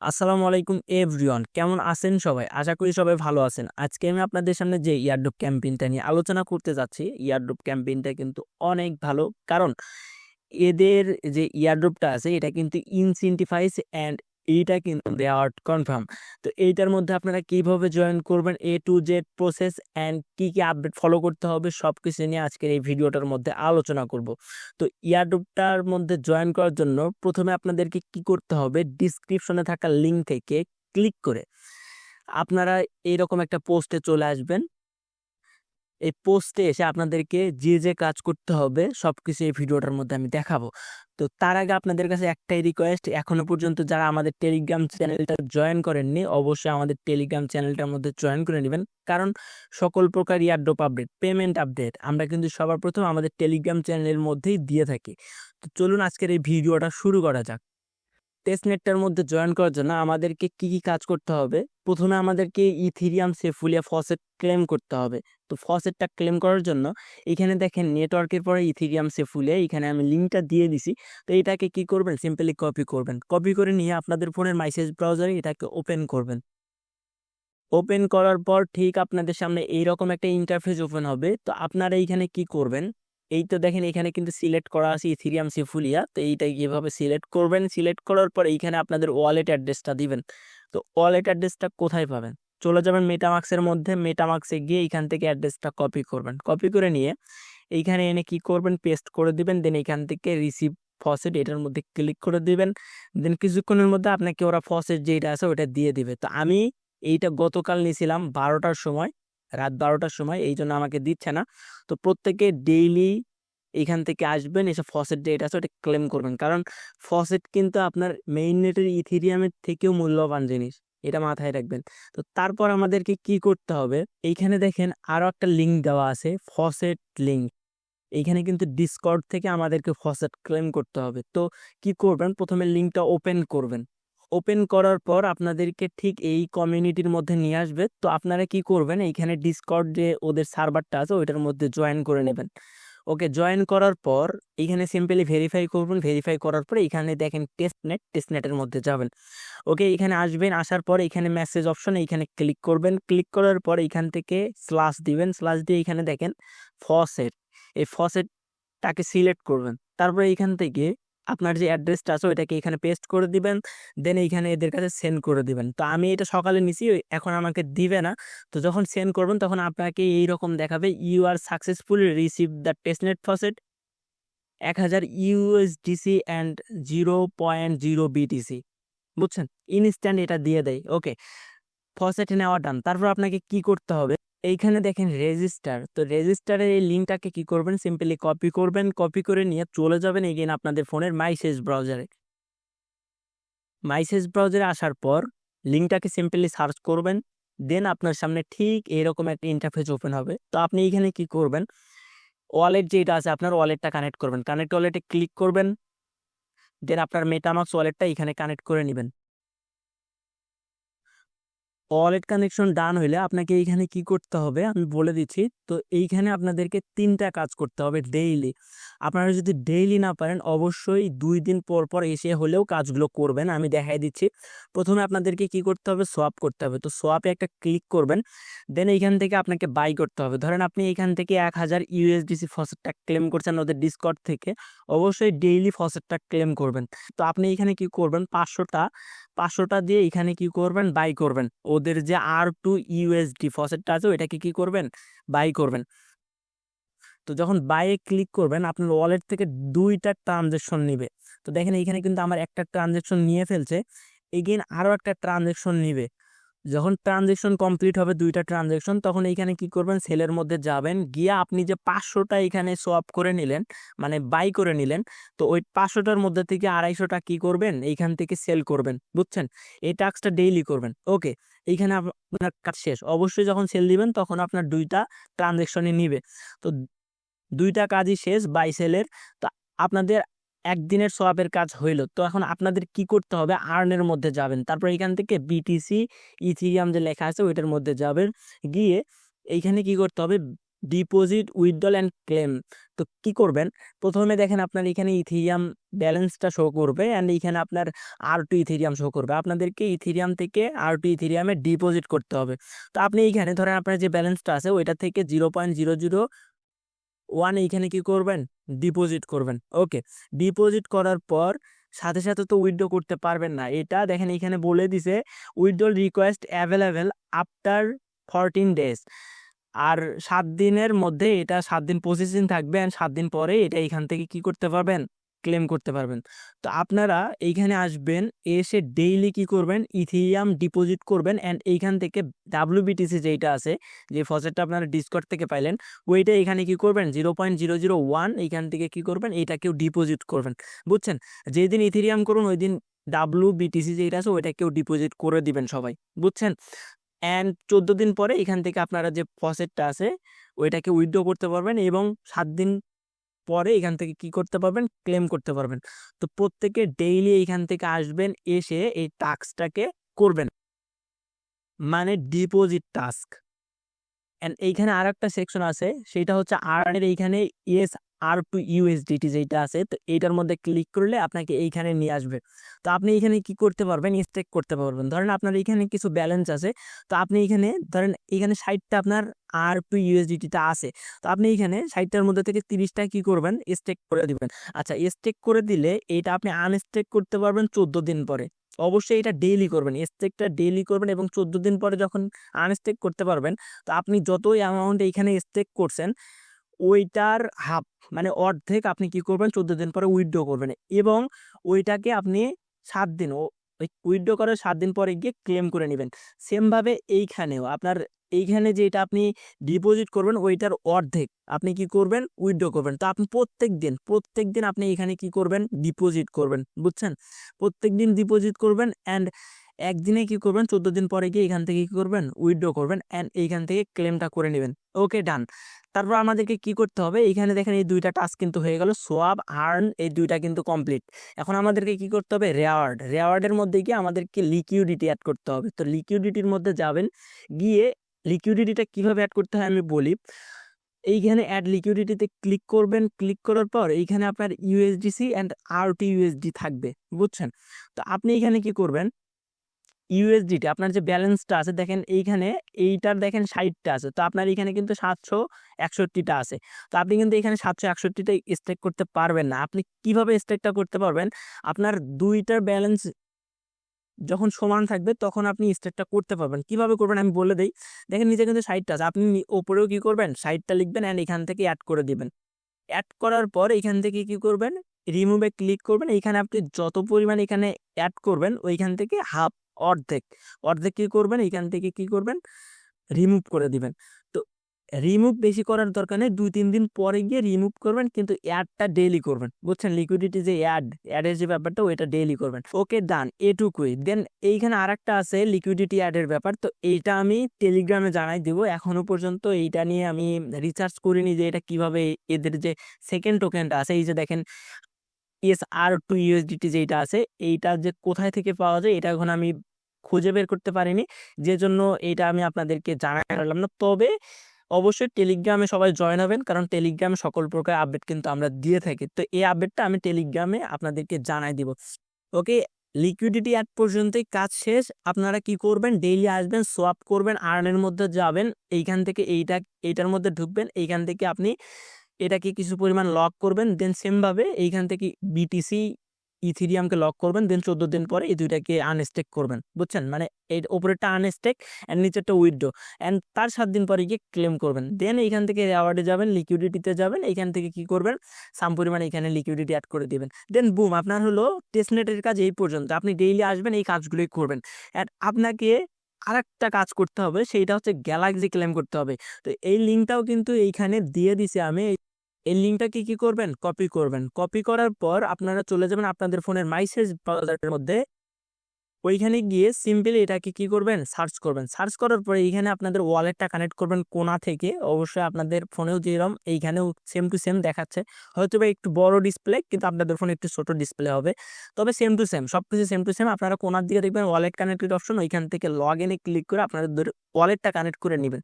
আসসালামু আলাইকুম এভরিওয়ান, কেমন আছেন সবাই? আশা করি সবাই ভালো আছেন। আজকে আমি আপনাদের সামনে যে ইয়ারড্রপ ক্যাম্পেইনটা নিয়ে আলোচনা করতে যাচ্ছি, ইয়ারড্রপ ক্যাম্পেইনটা কিন্তু অনেক ভালো। কারণ এদের যে ইয়ারড্রপটা আছে এটা কিন্তু ইনসেন্টিফাইজ অ্যান্ড এইটা কিন্তু দেওয়ার কনফার্ম। তো এইটার মধ্যে আপনারা কিভাবে জয়েন করবেন, এ টু জেড প্রসেস অ্যান্ড কি কি আপডেট ফলো করতে হবে সব কিছু নিয়ে আজকের এই ভিডিওটার মধ্যে আলোচনা করব। তো ইয়ারড্রপটার মধ্যে জয়েন করার জন্য প্রথমে আপনাদেরকে কি করতে হবে, ডিসক্রিপশনে থাকা লিঙ্ক থেকে ক্লিক করে আপনারা এইরকম একটা পোস্টে চলে আসবেন। এই পোস্টে এসে আপনাদেরকে যে যে কাজ করতে হবে সবকিছু এই ভিডিওটার মধ্যে আমি দেখাবো। তো তার আগে আপনাদের কাছে একটাই রিকোয়েস্ট, এখনো পর্যন্ত যারা আমাদের টেলিগ্রাম চ্যানেলটা জয়েন করেননি অবশ্যই আমাদের টেলিগ্রাম চ্যানেলটার মধ্যে জয়েন করে নেবেন। কারণ সকল প্রকার ইয়ারড্রপ আপডেট, পেমেন্ট আপডেট আমরা কিন্তু সবার প্রথম আমাদের টেলিগ্রাম চ্যানেলের মধ্যেই দিয়ে থাকি। তো চলুন আজকের এই ভিডিওটা শুরু করা যাক। টেস্টনেটটার মধ্যে জয়েন করার জন্য আমাদেরকে কি কি কাজ করতে হবে? প্রথমে আমাদেরকে ইথিরিয়াম সেফুলিয়া ফসেট ক্লেম করতে হবে। তো ফসেটটা ক্লেম করার জন্য এখানে দেখেন নেটওয়ার্কের পরে ইথিরিয়াম সেফুলিয়া, এখানে আমি লিঙ্কটা দিয়ে দিছি। তো এটাকে কি করবেন, সিম্পলি কপি করবেন। কপি করে নিয়ে আপনাদের ফোনের মেসেজ ব্রাউজারে এটাকে ওপেন করবেন। ওপেন করার পর ঠিক আপনাদের সামনে এইরকম একটা ইন্টারফেস ওপেন হবে। তো আপনারা এইখানে কি করবেন, এই তো দেখেন এখানে কিন্তু সিলেক্ট করা আছে ইথিরিয়াম সেফুলিয়া। তো এইটা কিভাবে সিলেক্ট করবেন, সিলেক্ট করার পর এইখানে আপনাদের ওয়ালেট অ্যাড্রেসটা দিবেন। তো ওয়ালেট অ্যাড্রেসটা কোথায় পাবেন, চলে যাবেন মেটামাক্সের মধ্যে, মেটামাক্সে গিয়ে এখান থেকে অ্যাড্রেসটা কপি করবেন। কপি করে নিয়ে এইখানে এনে কি করবেন, পেস্ট করে দিবেন। দেন এখান থেকে রিসিভ ফসেট এটার মধ্যে ক্লিক করে দিবেন। দেন কিছুক্ষণের মধ্যে আপনাকে ওরা ফসেট যেটা আছে ওটা দিয়ে দিবে। তো আমি এইটা গতকাল নিয়েছিলাম 12টার সময়, রাত 12টার সময়, এই জন্য আমাকে দিচ্ছে না। তো প্রত্যেকে ডেইলি এখান থেকে আসবেন, এসে ফসেট যেটা আছে ওটা ক্লেম করবেন। কারণ ফসেট কিন্তু আপনার মেইন নেটের ইথিরিয়ামের থেকেও মূল্যবান জিনিস, এটা মাথায় রাখবেন। তো তারপর আমাদেরকে কি করতে হবে, এইখানে দেখেন আরো একটা লিঙ্ক দেওয়া আছে, ফসেট লিঙ্ক। এইখানে কিন্তু ডিসকর্ড থেকে আমাদেরকে ফসেট ক্লেম করতে হবে। তো কি করবেন, প্রথমে লিঙ্কটা ওপেন করবেন। ওপেন করার পর আপনাদেরকে ঠিক এই কমিউনিটির মধ্যে নিয়ে আসবে। তো আপনারা কি করবেন, এইখানে ডিসকর্ড যে ওদের সার্ভারটা আছে ওইটার মধ্যে জয়েন করে নেবেন। ওকে, জয়েন করার পর এইখানে সিম্পলি ভেরিফাই করবেন। ভেরিফাই করার পরে এখানে দেখেন টেস্টনেটের মধ্যে যাবেন। ওকে, এখানে আসবেন, আসার পর এখানে মেসেজ অপশন এইখানে ক্লিক করবেন। ক্লিক করার পর এখান থেকে স্ল্যাশ দিবেন। স্ল্যাশ দিয়ে এখানে দেখেন ফসেট, এই ফসেটটাকে সিলেক্ট করবেন। তারপরে এইখান থেকে আপনার যে অ্যাড্রেসটা আছে ওইটাকে এখানে পেস্ট করে দিবেন। দেন এইখানে এদের কাছে সেন্ড করে দিবেন। তো আমি এটা সকালে নিছি, এখন আমাকে দিবে না। তো যখন সেন্ড করবেন তখন আপনাকে এইরকম দেখাবে, you are successfully receive the testnet faucet 1000 USDC and 0.0 BTC. বুঝছেন, ইনস্ট্যান্ট এটা দিয়ে দেয়। ওকে, ফসেট নেওয়া ডান। তারপর আপনাকে কি করতে হবে, এইখানে দেখেন রেজিস্টার। তো রেজিস্টারের এই লিঙ্কটাকে কি করবেন, সিম্পলি কপি করবেন। কপি করে নিয়ে চলে যাবেন এগেইন আপনাদের ফোনের মাইসেজ ব্রাউজারে। মাইসেজ ব্রাউজারে আসার পর লিঙ্কটাকে সিম্পলি সার্চ করবেন। দেন আপনার সামনে ঠিক এরকম একটা ইন্টারফেস ওপেন হবে। তো আপনি এইখানে কি করবেন, ওয়ালেট যেটা আছে আপনার ওয়ালেটটা কানেক্ট করবেন। কানেক্ট ওয়ালেটে ক্লিক করবেন। দেন আপনার মেটামাক্স ওয়ালেটটা এখানে কানেক্ট করে নেবেন। ওয়ালেট কানেকশন ডান হইলে আপনাকে এইখানে কি করতে হবে আমি বলে দিচ্ছি। তো এইখানে আপনাদেরকে 3টা কাজ করতে হবে ডেইলি। আপনারা যদি ডেইলি না পারেন অবশ্যই 2 দিন পর পর এসে হলেও কাজগুলো করবেন, আমি দেখাই দিচ্ছি। প্রথমে আপনাদেরকে কি করতে হবে, সোয়াপ করতে হবে। তো সোয়াপে একটা ক্লিক করবেন। দেন এইখান থেকে আপনাকে বাই করতে হবে। ধরেন আপনি এইখান থেকে 1000 ইউএসডিসি ফসেটটা ক্লেম করছেন ওদের ডিসকর্ড থেকে, অবশ্যই ডেইলি ফসেটটা ক্লেম করবেন। তো আপনি এখানে কি করবেন, 500টা দিয়ে এখানে কি করবেন, বাই করবেন। ওদের যে R2 USD ফসেটটা আছে ওইটাকে কি করবেন, বাই করবেন। তো যখন বাইয়ে ক্লিক করবেন আপনার ওয়ালেট থেকে 2টা ট্রানজেকশন নিবে। তো দেখেন এইখানে কিন্তু আমার একটা ট্রানজেকশন নিয়ে ফেলছে, এগেইন আরও একটা ট্রানজেকশন নিবে। যখন ট্রানজেকশন কমপ্লিট হবে 2টা ট্রানজেকশন, তখন এইখানে কি করবেন, সেলের মধ্যে যাবেন। গিয়ে আপনি যে 500টা এখানে সোয়াপ করে নিলেন, মানে বাই করে নিলেন, তো ওই 500টার মধ্যে থেকে 250টা কি করবেন, এইখান থেকে সেল করবেন। বুঝছেন, এই টাস্কটা ডেইলি করবেন। ওকে, এইখানে আপনার কাজ শেষ। অবশ্যই যখন সেল দিবেন তখন আপনার 2টা ট্রানজেকশনই নিবে। তো 2টা কাজই শেষ বাই সেলের। তো আপনাদের একদিনের সোয়াপের কাজ হইল। তো এখন আপনাদের কি করতে হবে, আর্নের মধ্যে যাবেন। তারপর এখান থেকে বিটিসি ইথিরিয়াম যে লেখা আছে ওইটার মধ্যে যাবেন। গিয়ে এইখানে কি করতে হবে, ডিপোজিট, উইথড্রল অ্যান্ড ক্লেম। তো কি করবেন, প্রথমে দেখেন আপনার এখানে ইথেরিয়াম ব্যালেন্সটা শো করবে অ্যান্ড এখানে আপনার R2 ইথেরিয়াম শো করবে। আপনাদেরকে ইথেরিয়াম থেকে R2 ইথেরিয়ামে ডিপোজিট করতে হবে। তো আপনি এইখানে ধরেন আপনার যে ব্যালেন্সটা আছে ওইটা থেকে 0.001 এইখানে কি করবেন, ডিপোজিট করবেন। ওকে, ডিপোজিট করার পর সাথে সাথে তো উইথড্র করতে পারবেন না, এটা দেখেন এইখানে বলে দিছে withdrawal request available after 14 days. আর 7 দিনের মধ্যে, এটা 7 দিন প্রসেসিং থাকবে অ্যান্ড 7 দিন পরে এটা এইখান থেকে কি করতে পারবেন, ক্লেম করতে পারবেন। তো আপনারা এইখানে আসবেন, এসে ডেইলি কি করবেন, ইথেরিয়াম ডিপোজিট করবেন অ্যান্ড এইখান থেকে WBTC যেটা আছে, যে ফসেটটা আপনারা ডিসকর্ড থেকে পাইলেন, ওইটা এখানে কি করবেন 0.001 এইখান থেকে কি করবেন, এইটাকেও ডিপোজিট করবেন। বুঝছেন, যেদিন ইথেরিয়াম করুন ওই দিন WBTC যেটা আছে ওইটাকেও ডিপোজিট করে দিবেন সবাই। বুঝছেন, অ্যান্ড 14 দিন পরে এখান থেকে আপনারা যে ফসেটটা আছে ওইটাকে উইথড্র করতে পারবেন এবং 7 দিন পরে এখান থেকে কি করতে পারবেন, ক্লেম করতে পারবেন। তো প্রত্যেকে ডেইলি এইখান থেকে আসবেন, এসে এই টাস্কটাকে করবেন, মানে ডিপোজিট টাস্ক। অ্যান্ড এইখানে আর একটা সেকশন আছে, সেটা হচ্ছে আর্নের এইখানে ESR2 USDT যেটা আছে, তো এইটার মধ্যে ক্লিক করলে আপনাকে এইখানে নিয়ে আসবে। তো আপনি এইখানে কি করতে পারবেন, স্টেক করতে পারবেন। ধরেন আপনার এইখানে কিছু ব্যালেন্স আছে, তো আপনি এইখানে ধরেন এইখানে 60টা আপনার R2 USDT-টা আছে, তো আপনি এইখানে 60টার মধ্যে থেকে 30টা কি করবেন, স্টেক করে দিবেন। আচ্ছা, স্টেক করে দিলে এইটা আপনি আনস্টেক করতে পারবেন 14 দিন পরে। অবশ্যই এটা ডেইলি করবেন, স্টেকটা ডেইলি করবেন এবং 14 দিন পরে যখন আনস্টেক করতে পারবেন, তো আপনি যতই অ্যামাউন্ট এইখানে স্টেক করছেন ওইটার হাফ, মানে অর্ধেক আপনি কি করবেন 14 দিন পরে উইথড্র করবেন এবং ওইটাকে আপনি 7 দিন ওই উইথড্র করার 7 দিন পরে গিয়ে ক্লেম করে নেবেন। সেমভাবে এইখানেও আপনার এইখানে যেটা আপনি ডিপোজিট করবেন ওইটার অর্ধেক আপনি কি করবেন, উইথড্র করবেন। তো আপনি প্রত্যেক দিন আপনি এখানে কি করবেন, ডিপোজিট করবেন। বুঝছেন, প্রত্যেক দিন ডিপোজিট করবেন অ্যান্ড একদিনে কি করবেন, 14 দিন পরে গিয়ে এখান থেকে কি করবেন, উইথড্র করবেন অ্যান্ড এইখান থেকে ক্লেমটা করে নেবেন। ওকে, ডান। তারপর আমাদেরকে কি করতে হবে, এইখানে দেখেন এই দুইটা টাস্ক কিন্তু হয়ে গেল, সোয়াব, আর্ন, এই দুইটা কিন্তু কমপ্লিট। এখন আমাদেরকে কি করতে হবে, রেওয়ার্ডের মধ্যে গিয়ে আমাদেরকে লিকুইডিটি অ্যাড করতে হবে। তো লিকুইডিটির মধ্যে যাবেন, গিয়ে লিকুইডিটিটা কিভাবে অ্যাড করতে হয় আমি বলি। এইখানে অ্যাড লিকুইডিটিতে ক্লিক করবেন, ক্লিক করার পর এইখানে আপনার USDC অ্যান্ড RT USD থাকবে। বুঝছেন, তো আপনি এখানে কি করবেন, ইউএসডিটি আপনার যে ব্যালেন্সটা আছে দেখেন এইখানে, এইটার দেখেন 60টা আছে, তো আপনার এখানে কিন্তু 761টা আছে। তো আপনি কিন্তু এখানে 761টা স্টেক করতে পারবেন না। আপনি কিভাবে স্টেকটা করতে পারবেন, আপনার দুইটার ব্যালেন্স যখন সমান থাকবে তখন আপনি স্টেকটা করতে পারবেন। কিভাবে করবেন আমি বলে দেই। দেখেন নিচে কিন্তু 60টা আছে, আপনি ওপরেও কি করবেন, 60টা লিখবেন অ্যান্ড এখান থেকে অ্যাড করে দিবেন। অ্যাড করার পর এখান থেকে কি করবেন, রিমুভে ক্লিক করবেন। এইখানে আপনি যত পরিমাণ এখানে অ্যাড করবেন ওইখান থেকে হাফ, অর্ধেক অর্ধেক কি করবেন, এইখান থেকে কি করবেন, রিমুভ করে দিবেন। তো রিমুভ বেশি করার দরকার নেই, 2-3 দিন পরে গিয়ে রিমুভ করবেন, কিন্তু অ্যাডটা ডেইলি করবেন। বুঝছেন, লিকুইডিটি যে অ্যাডের যে ব্যাপারটা ওইটা ডেইলি করবেন। ওকে, ডান, এটুকুই। দেন এইখানে আরেকটা আছে লিকুইডিটি অ্যাডের ব্যাপার, তো এইটা আমি টেলিগ্রামে জানাই দিব। এখনো পর্যন্ত এইটা নিয়ে আমি রিসার্চ করিনি যে এটা কিভাবে, এদের যে সেকেন্ড টোকেনটা আছে, এই যে দেখেন ESR2 USDT যেটা আছে, এইটা যে কোথায় থেকে পাওয়া যায় এটা এখন আমি খুঁজে বের করতে পারিনি, যে জন্য এটা আমি আপনাদেরকে জানাতে পারলাম না। তবে অবশ্যই টেলিগ্রামে সবাই জয়েন হবেন, কারণ টেলিগ্রামে সকল প্রকার আপডেট কিন্তু আমরা দিয়ে থাকি। তো এই আপডেটটা আমি টেলিগ্রামে আপনাদেরকে জানাই দিব। ওকে, লিকুইডিটি অ্যাড পর্যন্তই কাজ শেষ। আপনারা কি করবেন, ডেইলি আসবেন, সোয়াপ করবেন, আর্নের মধ্যে যাবেন, এইখান থেকে এইটার মধ্যে ঢুকবেন, এইখান থেকে আপনি এটাকে কিছু পরিমাণ লক করবেন। দেন সেমভাবে এইখান থেকে BTC ইথেরিয়ামকে লক করবেন। দেন 14 দিন পরে এই দুইটাকে আনস্টেক করবেন। বুঝছেন, মানে এই উপরেরটা আনস্টেক অ্যান্ড নিচেরটা উইথড্র, অ্যান্ড তার 7 দিন পরে গিয়ে ক্লেম করবেন। দেন এইখান থেকে রেওয়ার্ডে যাবেন, লিকুইডিটিতে যাবেন, এইখান থেকে কি করবেন, সাম পরিমাণে এখানে লিকুইডিটি অ্যাড করে দিবেন। দেন বুম, আপনার হলো টেস্টনেটের কাজ এই পর্যন্ত। আপনি ডেইলি আসবেন, এই কাজগুলোই করবেন। অ্যান্ড আপনাকে আরেকটা কাজ করতে হবে, সেইটা হচ্ছে গ্যালাক্সি ক্লেম করতে হবে। তো এই লিঙ্কটাও কিন্তু এইখানে দিয়ে দিছি আমি। এই লিঙ্কটাকে কি করবেন, কপি করবেন। কপি করার পর আপনারা চলে যাবেন আপনাদের ফোনের মেসেজ ব্রাউজারের মধ্যে, ওইখানে গিয়ে সিম্পলি এটাকে কি করবেন, সার্চ করবেন। সার্চ করার পরে এইখানে আপনাদের ওয়ালেটটা কানেক্ট করবেন কোণা থেকে। অবশ্যই আপনাদের ফোনেও যেরকম এইখানেও সেম টু সেম দেখাচ্ছে, হয়তো বা একটু বড় ডিসপ্লে, কিন্তু আপনাদের ফোনে একটু ছোট ডিসপ্লে হবে, তবে সেম টু সেম, সব কিছু সেম টু সেম। আপনারা কোণার দিকে দেখবেন ওয়ালেট কানেক্টেড অপশন, ওইখান থেকে লগ ইনে ক্লিক করে আপনাদের ওয়ালেটটা কানেক্ট করে নেবেন।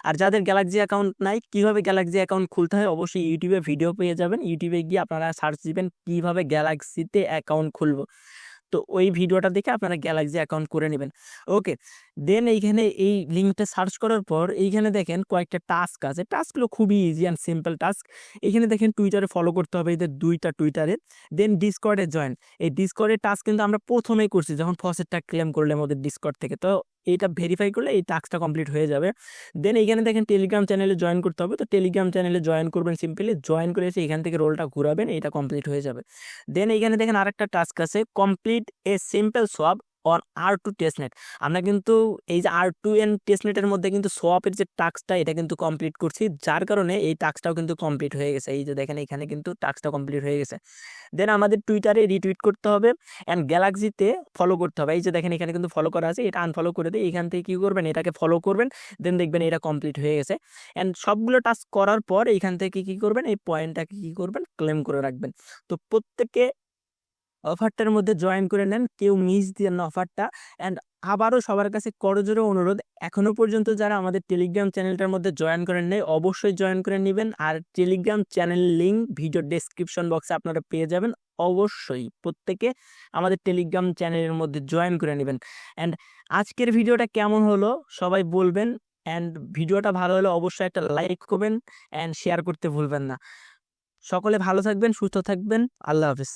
আর যাদের গ্যালাক্সি অ্যাকাউন্ট নাই, কিভাবে গ্যালাক্সি অ্যাকাউন্ট খুলতে হয়, অবশ্যই ইউটিউবে ভিডিও পেয়ে যাবেন। ইউটিউবে গিয়ে আপনারা সার্চ দিবেন কিভাবে গ্যালাক্সিতে অ্যাকাউন্ট খুলবো, তো ওই ভিডিওটা দেখে আপনারা গ্যালাক্সি অ্যাকাউন্ট করে নেবেন। ওকে, দেন এইখানে এই লিঙ্কটা সার্চ করার পর এইখানে দেখেন কয়েকটা টাস্ক আছে। টাস্কগুলো খুবই ইজি অ্যান্ড সিম্পল টাস্ক। এইখানে দেখেন টুইটারে ফলো করতে হবে, এদের 2টা টুইটারে। দেন ডিসকর্ডে জয়েন। এই ডিসকর্ডের টাস্ক কিন্তু আমরা প্রথমেই করছি যখন ফসেটটা ক্লেম করলাম ওদের ডিসকর্ড থেকে, তো এটা ভেরিফাই করলে এই টাস্কটা কমপ্লিট হয়ে যাবে। দেন এইখানে দেখেন টেলিগ্রাম চ্যানেলে জয়েন করতে হবে, তো টেলিগ্রাম চ্যানেলে জয়েন করবেন। সিম্পলি জয়েন করে এসে এখান থেকে রোলটা ঘুরাবেন, এটা কমপ্লিট হয়ে যাবে। দেন এইখানে দেখেন আরেকটা টাস্ক আছে, complete a simple swap on R2 testnet. আমরা কিন্তু এই যে R2N টেস্টনেটের মধ্যে কিন্তু সোয়াপের যে টাস্কটা এটা কিন্তু কমপ্লিট করছি, যার কারণে এই টাস্কটাও কিন্তু কমপ্লিট হয়ে গেছে। এই যে দেখেন এখানে কিন্তু টাস্কটা কমপ্লিট হয়ে গেছে। দেন আমাদের টুইটারে রিটুইট করতে হবে অ্যান্ড গ্যালাক্সিতে ফলো করতে হবে। এই যে দেখেন এখানে কিন্তু ফলো করা আছে, এটা আনফলো করে দিয়ে এখান থেকে কী করবেন, এটাকে ফলো করবেন। দেন দেখবেন এটা কমপ্লিট হয়ে গেছে। অ্যান্ড সবগুলো টাস্ক করার পর এইখান থেকে কী করবেন, এই পয়েন্টটাকে কী করবেন, ক্লেম করে রাখবেন। তো প্রত্যেকে অফারটার মধ্যে জয়েন করে নেন, কেউ মিস দিয়েন না অফারটা। অ্যান্ড আবারও সবার কাছে করজোড়ে অনুরোধ, এখনো পর্যন্ত যারা আমাদের টেলিগ্রাম চ্যানেলটার মধ্যে জয়েন করেন নাই অবশ্যই জয়েন করে নেবেন। আর Telegram channel link video description বক্সে আপনারা পেয়ে যাবেন। অবশ্যই প্রত্যেকে আমাদের টেলিগ্রাম চ্যানেলের মধ্যে জয়েন করে নেবেন। অ্যান্ড আজকের ভিডিওটা কেমন হলো সবাই বলবেন। অ্যান্ড ভিডিওটা ভালো হলে অবশ্যই একটা লাইক করবেন অ্যান্ড শেয়ার করতে ভুলবেন না। সকলে ভালো থাকবেন, সুস্থ থাকবেন। আল্লাহ হাফিজ।